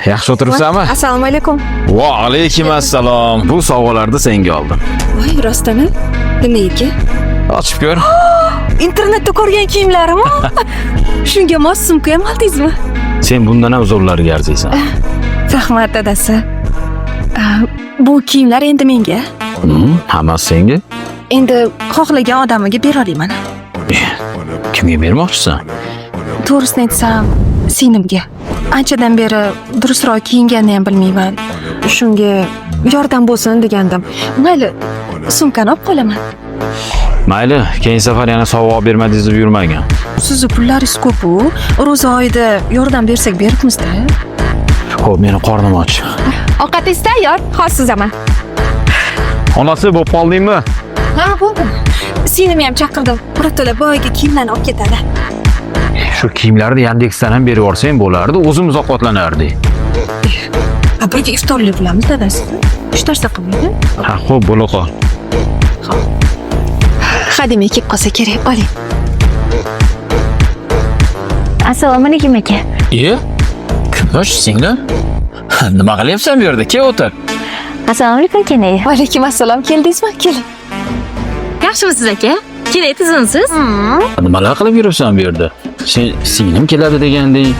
Yaxshi o'tiribsanmi? Assalomu alaykum. Va alaykum assalom. Bu sovg'alarni senga oldim. Voy, rostmi? Nimaga? Ochib ko'r. Internetda ko'rgan kiyimlarim-ku. Shunga mos sumka ham oldingizmi? Sen bundan ham zo'rlarga arziysan. Rahmat dadasi. Bu kiyimlar endi menga. Hammasi senga? Endi xohlagan odamiga bera olaman. Kimga bermoqchisan? To'g'risini aytsam, singlimga. Anchadan beri durustroq kiyinganini ham bilmayman. Shunga yordam bo'lsin degandim. Mayli, sumkani olib qolaman. Mayli, keyin safar yana sovg'a bermadingiz deb yurmagan. Sizni pullaringiz ko'p-ku. Ro'za oyida yordam bersak beribmiz-da. Xo'p, meni qornim och. Ovqatingiz tayyor, hozir sizaman. Onasi bo'lib qoldingmi? Ha, bo'ldi. Singlimni ham chaqirdim. Birato'la boyagi kiyimlarni olib ketadi. Shu kiyimlarni Yandexdan ham berib yuborsang bo'lardi, o'zimiz ovqatlanardik. Birga iftorlik qilamiz dadasi. Hech narsa qilmaydi. Ha, xo'p, bo'la qol. Hademay kelib qolsa kerak, oling. Assalomu alaykum aka. Kimyosh singlim? Nima qilyapsan bu yerda? Kel o'tir. Assalomu alaykum kenay. Va alaykum assalom. Keldingizmi? Keling. Yaxshimisiz aka? Kenay tizimsiz? Nimalar qilib yuribsan bu yerda? Sen singlim keladi deganding.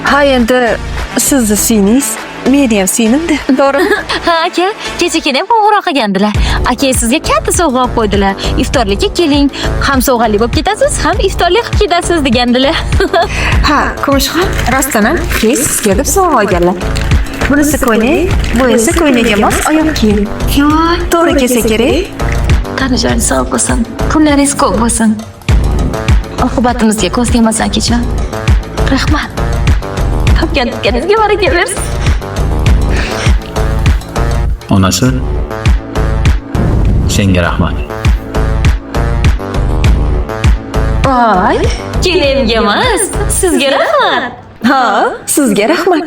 Ha, endi sizni singlingiz, meni ham singlimda. To'g'rimi? Ha aka, kecha kenay qo'ng'iroq qilgandilar. Aka sizga katta sovg'a olib qo'ydilar. Iftorlikka keling, ham sovg'ali bo'lib ketasiz, ham iftorlik qilib ketasiz degandilar. Ha, Kumushxon, rostmi? Keyin sizga deb sovg'a olganlar. Bunisi ko'ylak, bu esa ko'ylakga mos oyoq kiyim. To'g'ri kelsa kerak. Tanishlaringiz sog' bo'lsin, pullaringiz ko'p bo'lsin. Oqibatimizga ko'z tegmasin akajon. Rahmat. Topgan-tutganingizga baraka bersin. Onasi, senga rahmat. Voy, kenayimga emas, sizga rahmat. Ha, sizga rahmat.